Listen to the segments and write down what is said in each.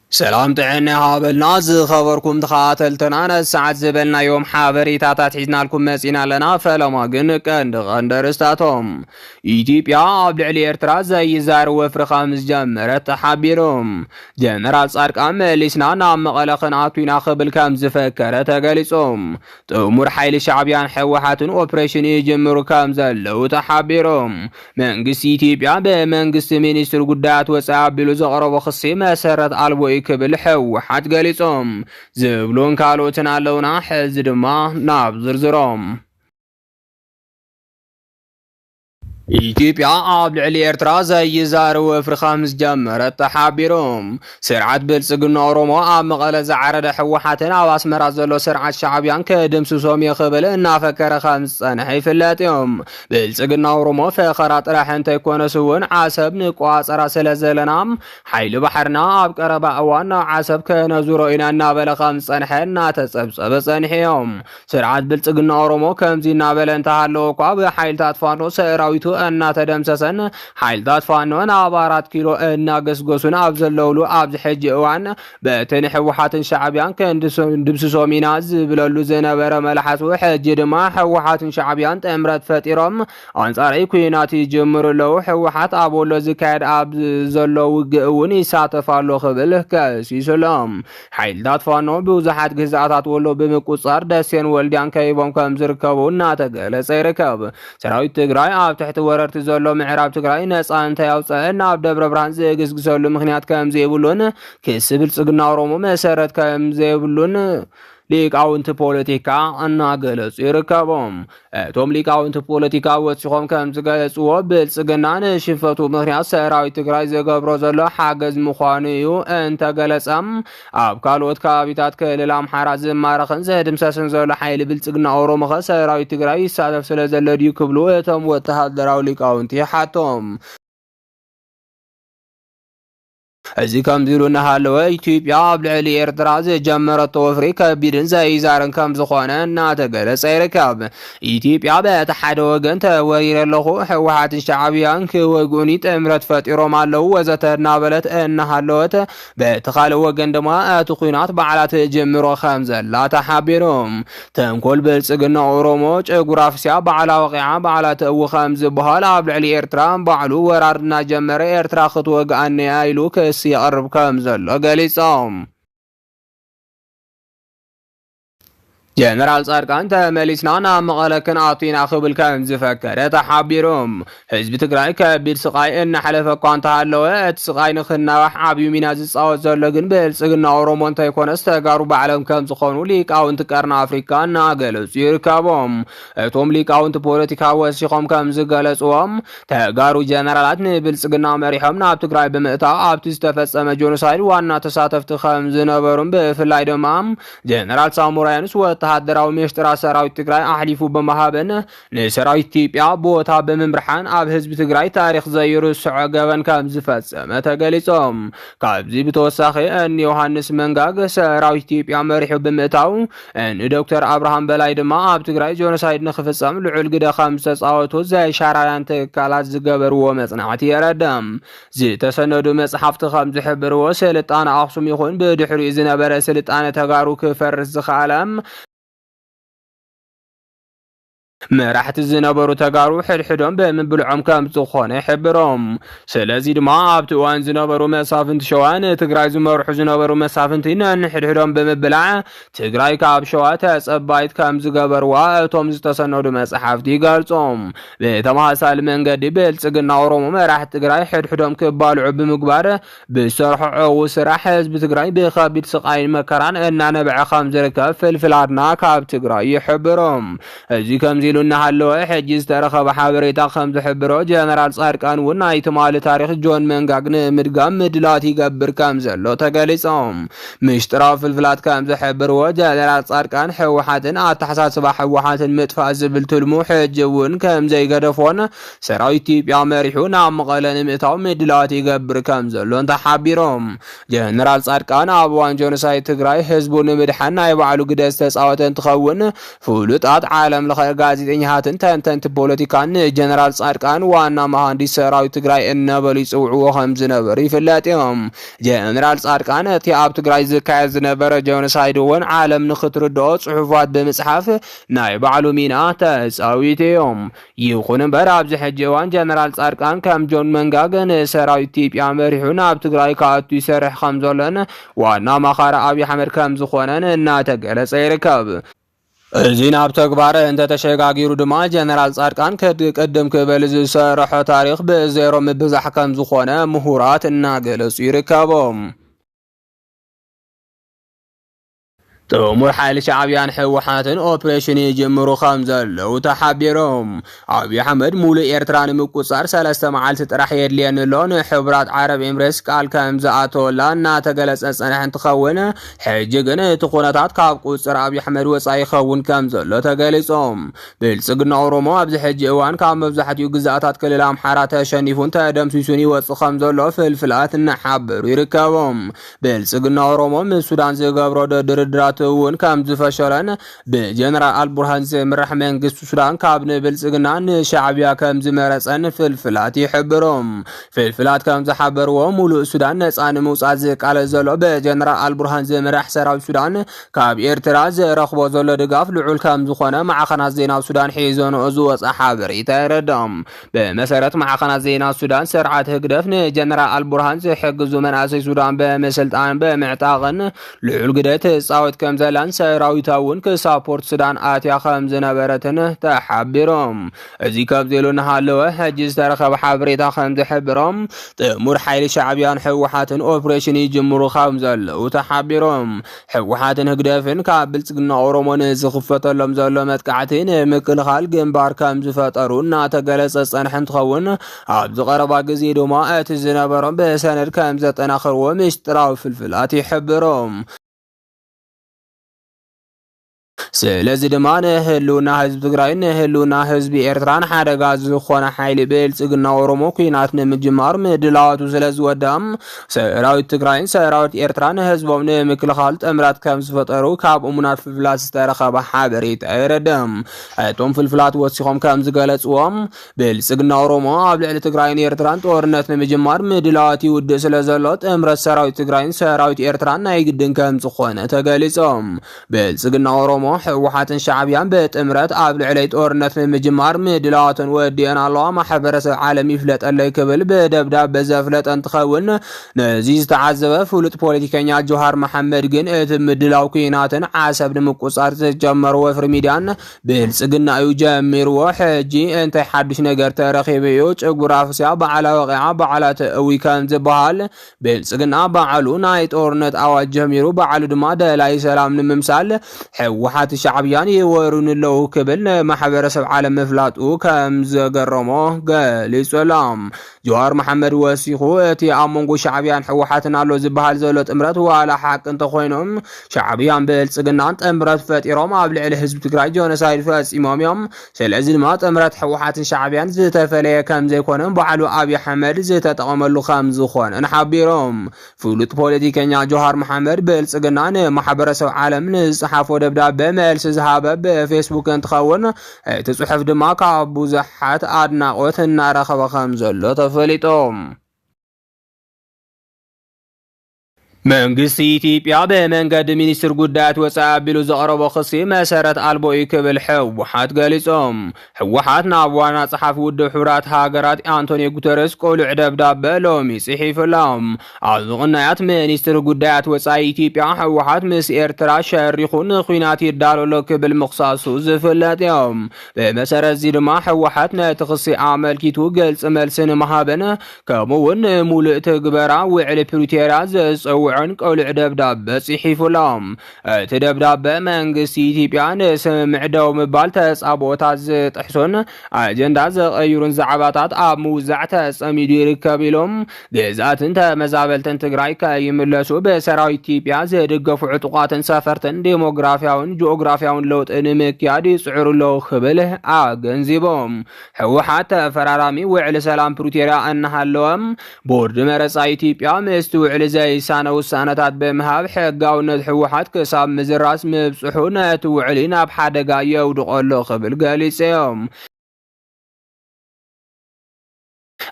سلام طعنا هابلنا خبركم تخاتلتنا الساعة زبلنا يوم حابريتا تحيزنا لكم مسينا لنا فلما قنق غندرستاتهم إثيوبيا عبدالعلي إرترا زي زار وفر خامس جمرت تحابيرهم جنرال صارقام لسنا نام غلقنا توينا خبل كام زفكرة تقاليسهم تأمر حيل شعبيان حوحاتن اوبريشن يجمرو كام زلو تحابيرهم منقس إثيوبيا بمنقس مينستر قدات وسعب بلو زغرب وخصي مسرت ألبو كبل حوحات قاليصهم زبلون كالوتنا لونا حز دما ناب زرزروم إثيوبيا عبدالعلي إرترا زي زار وفر خامس جمرت تحابيرهم سرعة بلصقنا أورومو مقالة زعرد حوحاتنا واسمرا زلو سرعة شعبيان كدمسوسهم يخبل إنا فكر خامس صنحي فلاتهم بلصقنا أورومو فخرات راح انت يكون سوون عاسب نقواص راسل زلنام حيل بحرنا عبقربا أوانا عاسب كنزورو إنا نابل خامس صنحي إنا تسبسب صنحيهم سرعة بلصقنا أورومو كمزي نابل انتهالو وقاب حيل تاتفانو سراويتو أنا تدمسسن حيل دات فانون عبارات كيلو أنا قسقسون أبزلولو أبز حج أوان بتن حوحات شعبيان كان دبسسو ميناز بلولو زنبر ملحس وحج دما حوحات شعبيان تأمرت فتيرم أنصاري كويناتي جمر لو حوحات أبولو زكاد أبزلو وقعون يساتفالو خبله كاسي سلام حيل دات فانون بوزحات قزعات ولو بمقصار داسين والديان كيبون كمزركبون ناتقل سيركب سراوي تقراي أب تحت وررت زلو معراب تقراي نصانتا يوصل ناب دبر برهان زقسقسلو مخنيات كم زيبلون كسبل صقنا أورومو مسرت كم زيبلون ሊቃውንት ፖለቲካ እናገለጹ ይርከቦም እቶም ሊቃውንት ፖለቲካ ወጽሖም ከም ዝገለጽዎ ብልጽግናን ሽፈቱ ምክንያት ሰራዊት ትግራይ ዘገብሮ ዘሎ ሓገዝ ምዃኑ እዩ እንተገለጸም ኣብ ካልኦት ከባቢታት ክልል ኣምሓራ ዝማረኽን ዘድምሰስን ዘሎ ሓይሊ ብልጽግና ኦሮሞ ሰራዊት ትግራይ ይሳተፍ ስለ ዘሎ ድዩ ክብሉ እቶም ወተሃደራዊ ሊቃውንቲ ሓቶም أزي كم زيلونا هالو إثيوبيا عبدالعلي إرترا جمرت وفري كبيرن زي زارن كم زخوانا ناتقل سيركب إثيوبيا باتحاد وقن تورير اللخو حوحات شعبيان كوغوني تأمرت فتيرو مالو وزتر نابلت إن هالوت باتخال وقن دما تقينات بعلات جمرو خمزة لا تحابيرهم تنكل بلسقنا أوروموش اقرافسيا بعلا وقعا بعلات او خمز بحال عبدالعلي إرترا بعلو ورارنا جمر إرترا خطوة قاني آيلو يقرب كم زلو قاليصهم جنرال صارقان تمليسنا نام غلكن اعطينا خبل كم زفكر تحابيرهم حزب تግራይ كبير سقاي ان حلف كونت هالو تسقاي نخنا وحابي ميناز صاو زلو ግን بلصقنا اورومون تايكونس تغارو بعلم كم زخونو ሊቃውንት ቀርና አፍሪካና ገለጹ ይርከቦም እቶም ሊቃውንት ፖለቲካ ወሲኾም ከም ዝገለጹዎም ተጋሩ ጀነራላት ንብልጽግና መሪሖም ናብ ትግራይ በመእታው ኣብቲ ዝተፈጸመ ጆኖሳይድ ዋና ተሳተፍቲ ከም ዝነበሩን ብፍላይ ድማ ጀነራል ሳሙራያንስ ወተሃደራዊ ሚኒስትር ሰራዊት ትግራይ አሕሊፉ በመሃበን ንሰራዊት ኢትዮጵያ ቦታ በመምርሓን ኣብ ህዝቢ ትግራይ ታሪኽ ዘይርስዖ ገበን ከም ዝፈጸመ ተገሊጾም ካብዚ ብተወሳኺ እን ዮሐንስ መንጋግ ሰራዊት ኢትዮጵያ መሪሑ በመእታው እን ዶክተር አብርሃም በላይ ድማ ኣብ ትግራይ ጆኖሳይድ ንኽፍጸም ልዑል ግደ ከም ዝተጻወቱ ዘይሻራያን ትካላት ዝገበርዎ መጽናዕቲ የረዳም ዝተሰነዱ መጽሓፍቲ ከም ዝሕብርዎ ስልጣነ ኣክሱም ይኹን ብድሕሪኡ ዝነበረ ስልጣነ ተጋሩ ክፈርስ ዝኽኣለም መራሕቲ ዝነበሩ ተጋሩ ሕድሕዶም በምብልዖም ከም ዝኾነ ይሕብሮም ስለዚ ድማ ኣብቲ እዋን ዝነበሩ መሳፍንቲ ሸዋን ትግራይ ዝመርሑ ዝነበሩ መሳፍንቲ ነንሕድሕዶም ብምብላዕ ትግራይ ካብ ሸዋ ተጸባይት ከም ዝገበርዋ እቶም ዝተሰነዱ መጽሓፍቲ ይገልጾም ብተመሳሳሊ መንገዲ ብልጽግና ኦሮሞ መራሕቲ ትግራይ ሕድሕዶም ክባልዑ ብምግባር ብዝሰርሕዎ ስራሕ ህዝቢ ትግራይ ብከቢድ ስቃይን መከራን እናነበዐ ከም ዝርከብ ፍልፍላትና ካብ ትግራይ ይሕብሮም እዚ ከም ዚሉና ሃለወ ሕጂ ዝተረኸበ ሓበሬታ ከም ዝሕብሮ ጀነራል ጻድቃን እውን ናይ ትማሊ ታሪኽ ጆን መንጋግ ንምድጋም ምድላት ይገብር ከም ዘሎ ተገሊጾም ምሽጥራዊ ፍልፍላት ከም ዝሕብርዎ ጀነራል ጻድቃን ሕወሓትን ኣተሓሳስባ ሕወሓትን ምጥፋእ ዝብል ትልሙ ሕጂ እውን ከም ዘይገደፎን ሰራዊት ኢትዮጵያ መሪሑ ናብ መቐለ ንምእታው ምድላት ይገብር ከም ዘሎ ተሓቢሮም ጀነራል ጻድቃን ኣብ እዋን ጆኖሳይድ ትግራይ ህዝቡ ንምድሓን ናይ ባዕሉ ግደ ዝተፃወተ እንትኸውን ፍሉጣት ዓለም ለኸ ጋዜጠኛትን ተንተንቲ ፖለቲካን ጀነራል ጻድቃን ዋና መሐንዲስ ሰራዊት ትግራይ እነበሉ ይጽውዑ ከም ዝነበሩ ይፍለጥ እዮም። ጀነራል ጻድቃን እቲ ኣብ ትግራይ ዝካየድ ዝነበረ ጀኖሳይድ እውን ዓለም ንኽትርድኦ ጽሑፋት ብምጽሓፍ ናይ ባዕሉ ሚና ተጻዊቱ እዮም። ይኹን እምበር ኣብዚ ሕጂ እዋን ጀነራል ጻድቃን ከም ጆን መንጋገን ሰራዊት ኢትዮጵያ መሪሑ ናብ ትግራይ ካኣቱ ይሰርሕ ከም ዘሎን ዋና ማኻራ ኣብይ ኣሕመድ ከም ዝኾነን እናተገለጸ ይርከብ። እዚ ናብ ተግባር እንተተሸጋጊሩ ድማ ጀነራል ጻድቃን ከቅድም ክበል ዝሰርሖ ታሪክ ብዜሮ ምብዛሕ ከም ዝኾነ ምሁራት እናገለጹ ይርከቦም። ጥሙር ሓይሊ ሻዕብያን ሕወሓትን ኦፕሬሽን ይጅምሩ ከም ዘለው ተሓቢሮም። ኣብይ ኣሕመድ ሙሉእ ኤርትራ ንምቁጻር 3 መዓልቲ ጥራሕ የድልየን ኣሎ ንሕቡራት ዓረብ ኤምሬትስ ቃል ከም ዝኣተወላ እናተገለጸ ጸንሐ እንትኸውን ሕጂ ግን እቲ ኩነታት ካብ ቁጽር ኣብይ ኣሕመድ ወጻኢ ይኸውን ከም ዘሎ ተገሊጾም። ብልጽግና ኦሮሞ ኣብዚ ሕጂ እዋን ካብ መብዛሕትኡ ግዛኣታት ክልል ኣምሓራ ተሸኒፉን ተደምሲሱን ይወጽእ ከም ዘሎ ፍልፍላት እናሓበሩ ይርከቦም። ብልጽግና ኦሮሞ ምስ ሱዳን ዝገብሮ ድርድራት እውን ከም ዝፈሸለን ብጀነራል አልቡርሃን ዝምራሕ መንግስቲ ሱዳን ካብ ንብልጽግና ንሻዕብያ ከም ዝመረጸን ፍልፍላት ይሕብሮም። ፍልፍላት ከም ዝሓበርዎ ሙሉእ ሱዳን ነፃ ንምውጻእ ዝቃለስ ዘሎ ብጀነራል አልቡርሃን ዝምራሕ ሰራዊት ሱዳን ካብ ኤርትራ ዝረኽቦ ዘሎ ድጋፍ ልዑል ከም ዝኾነ ማዕኸናት ዜና ሱዳን ሒዞንኦ ዝወፀ ሓበሬታ ይረዳም። ብመሰረት ማዕኸናት ዜና ሱዳን ስርዓት ህግደፍ ንጀነራል አልቡርሃን ዝሕግዙ መናእሰይ ሱዳን ብምስልጣን ብምዕጣቕን ልዑል ግደ ትፃወት ከም ዘላን ሰራዊታ እውን ክሳፖርት ሱዳን ኣትያ ከም ዝነበረትን ተሓቢሮም። እዚ ካብ ዘሎ እናሃለወ ሕጂ ዝተረኸበ ሓበሬታ ከም ዝሕብሮም ጥሙር ሓይሊ ሻዕብያን ሕወሓትን ኦፕሬሽን ይጅምሩ ከም ዘለው ተሓቢሮም። ሕወሓትን ህግደፍን ካብ ብልጽግና ኦሮሞ ንዝኽፈተሎም ዘሎ መጥቃዕቲ ንምክልኻል ግንባር ከም ዝፈጠሩ እናተገለጸ ጸንሐ እንትኸውን ኣብ ዝቐረባ ግዜ ድማ እቲ ዝነበሮም ብሰነድ ከም ዘጠናኽርዎ ምስጢራዊ ፍልፍላት ይሕብሮም። ስለዚ ድማ ንህልውና ህዝቢ ትግራይ ንህልውና ህዝቢ ኤርትራን ሓደጋ ዝኾነ ሓይሊ ብልጽግና ኦሮሞ ኩናት ንምጅማር ምድላዋቱ ስለዝወዳም ሰራዊት ትግራይን ሰራዊት ኤርትራን ህዝቦም ንምክልኻል ጥምረት ከም ዝፈጠሩ ካብ እሙናት ፍልፍላት ዝተረኸበ ሓበሬታ ይረድም። እቶም ፍልፍላት ወሲኾም ከም ዝገለጽዎም ብልጽግና ኦሮሞ ኣብ ልዕሊ ትግራይን ኤርትራን ጦርነት ንምጅማር ምድላዋት ይውድእ ስለ ዘሎ ጥምረት ሰራዊት ትግራይን ሰራዊት ኤርትራን ናይ ግድን ከም ዝኾነ ተገሊጾም። ብልጽግና ኦሮሞ ሕወሓትን ሻዕብያን በጥምረት ኣብ ልዕሊ ጦርነት ንምጅማር ምድላዋትን ወዲአን ኣለዋ ማሕበረሰብ ዓለም ይፍለጠለይ ክብል ብደብዳቤ ዘፍለጠ እንትኸውን ነዚ ዝተዓዘበ ፍሉጥ ፖለቲከኛ ጆሃር መሐመድ ግን እቲ ምድላው ኩናትን ዓሰብ ንምቁጻር ዝጀመሩ ወፍሪ ሚድያን ብልጽግና እዩ ጀሚርዎ ሕጂ እንታይ ሓድሽ ነገር ተረኺቡ እዩ ጭጉራ ፍስያ በዓላ ወቂዓ በዓላ ተእዊ ከም ዝበሃል ብልጽግና በዓሉ ናይ ጦርነት ኣዋጅ ጀሚሩ በዓሉ ድማ ደላይ ሰላም ንምምሳል ሕወሓት ሻዕብያን ይወሩን ለው ክብል ማሕበረሰብ ዓለም ምፍላጡ ከም ዘገረሞ ገሊጹሎም። ጆሃር መሐመድ ወሲኹ እቲ ኣብ መንጎ ሻዕብያን ሕወሓትን ኣሎ ዝበሃል ዘሎ ጥምረት ዋላ ሓቂ እንተኾይኖም ሻዕብያን ብልጽግናን ጥምረት ፈጢሮም ኣብ ልዕሊ ህዝቢ ትግራይ ጆኖሳይድ ፈጺሞም እዮም። ስለዚ ድማ ጥምረት ሕወሓትን ሻዕብያን ዝተፈለየ ከም ዘይኮነን በዓሉ ኣብይ ኣሕመድ ዝተጠቐመሉ ከም ዝኾነ ሓቢሮም። ፍሉጥ ፖለቲከኛ ጆሃር መሐመድ ብልጽግና ንማሕበረሰብ ዓለም ንዝፀሓፎ ደብዳቤ መልሲ ዝሃበ ብፌስቡክ እንትኸውን እቲ ጽሑፍ ድማ ካብ ብዙሓት ኣድናቆት እናረኸበ ከም ዘሎ ተፈሊጦም። መንግስቲ ኢትዮጵያ በመንገድ ሚኒስትር ጉዳያት ወፃኢ ኣቢሉ ዘቕረቦ ክሲ መሰረት ኣልቦ እዩ ክብል ሕወሓት ገሊጾም። ሕወሓት ናብ ዋና ጸሓፊ ውድብ ሕብራት ሃገራት ኣንቶኒዮ ጉተረስ ቆሉዕ ደብዳቤ ሎሚ ጽሒፉሎም። ኣብዚ ቅንያት ሚኒስትር ጉዳያት ወፃኢ ኢትዮጵያ ሕወሓት ምስ ኤርትራ ሸሪኹ ንኹናት ይዳለሎ ክብል ምኽሳሱ ዝፍለጥ እዮም። ብመሰረት እዚ ድማ ሕወሓት ነቲ ክሲ ኣመልኪቱ ገልፂ መልሲ ንምሃብን ከምኡውን ሙሉእ ትግበራ ውዕሊ ፕሪቶርያ ዘፀውዕ ቆሉዕ ደብዳቤ ጽሒፉሎም። እቲ ደብዳቤ መንግስቲ ኢትዮጵያ ንስምምዕ ደው ምባል ተጻብኦታት ዝጥሕሱን ኣጀንዳ ዘቐይሩን ዛዕባታት ኣብ ምውዛዕ ተጸሚዱ ይርከብ ኢሎም ግዝኣትን ተመዛበልትን ትግራይ ከይምለሱ ብሰራዊት ኢትዮጵያ ዝድገፉ ዕጡቃትን ሰፈርትን ዴሞግራፊያውን ጂኦግራፊያውን ለውጢ ንምክያድ ይጽዕሩ ኣለዉ ክብል ኣገንዚቦም። ሕወሓት ተፈራራሚ ውዕሊ ሰላም ፕሪቶርያ እናሃለወም ቦርድ መረፃ ኢትዮጵያ ምስቲ ውዕሊ ዘይሳነው ውሳነታት በመሃብ ሕጋውነት ሕወሓት ክሳብ ምዝራስ ምብፅሑ ነቲ ውዕሊ ናብ ሓደጋ የውድቆሎ ክብል ገሊፆም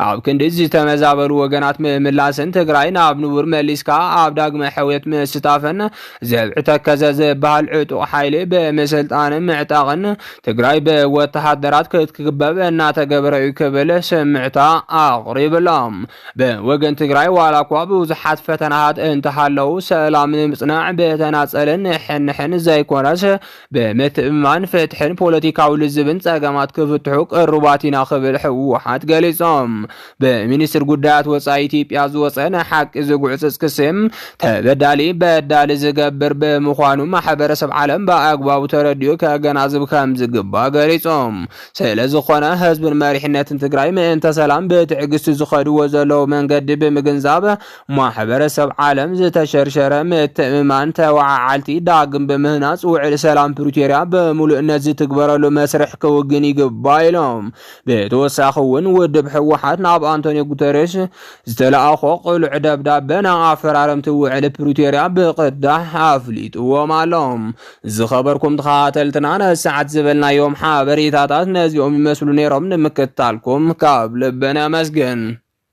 ኣብ ክንዲ ዝተመዛበሉ ወገናት ምምላስን ትግራይ ናብ ንቡር መሊስካ ኣብ ዳግመ ሕውየት ምስታፈን ዘብዒ ተከዘ ዝበሃል ዕጡቕ ሓይሊ ብምስልጣንን ምዕጣቕን ትግራይ ብወተሃደራት ክትክበብ እናተገበረ እዩ ክብል ስምዕታ ኣቕሪብሎም ብወገን ትግራይ ዋላ እኳ ብዙሓት ፈተናታት እንተሃለው ሰላም ንምጽናዕ ብተናጸልን ሕንሕን ዘይኮነስ ብምትእምማን ፍትሕን ፖለቲካዊ ልዝብን ጸገማት ክፍትሑ ቅሩባት ኢና ክብል ሕወሓት ገሊፆም በሚኒስትር ጉዳያት ወጻኢ ኢትዮጵያ ዝወፀነ ሓቂ ዝጉዕጽ ክስም ተበዳሊ በዳሊ ዝገብር በመዃኑ ማሕበረሰብ ዓለም በአግባቡ ተረዲኡ ከገናዝብ ከም ዝግባእ ገሊፆም ስለዝኾነ ህዝብን መሪሕነትን ትግራይ ምእንተ ሰላም ብትዕግስቲ ዝኸድዎ ዘለዉ መንገዲ ብምግንዛብ ማሕበረሰብ ዓለም ዝተሸርሸረ ምትእምማን ተወዓዓልቲ ዳግም ብምህናፅ ውዕል ሰላም ፕሪቶሪያ በሙሉእነት ዝትግበረሉ መስርሕ ክውግን ይግባእ ኢሎም ብተወሳኺ እውን ውድብ ሕወሓት ናብ አንቶኒዮ ጉተሬስ ዝተለኣኾ ቁልዕ ደብዳቤ ናብ ኣፈራረምቲ ውዕል ፕሪቶሪያ ብቕዳሕ ኣፍሊጥዎም ኣሎም ዝኸበርኩም ተኸታተልትና ነሰዓት ዝበልናዮም ሓበሬታታት ነዚኦም ይመስሉ ነይሮም ንምክትታልኩም ካብ ልብና መስግን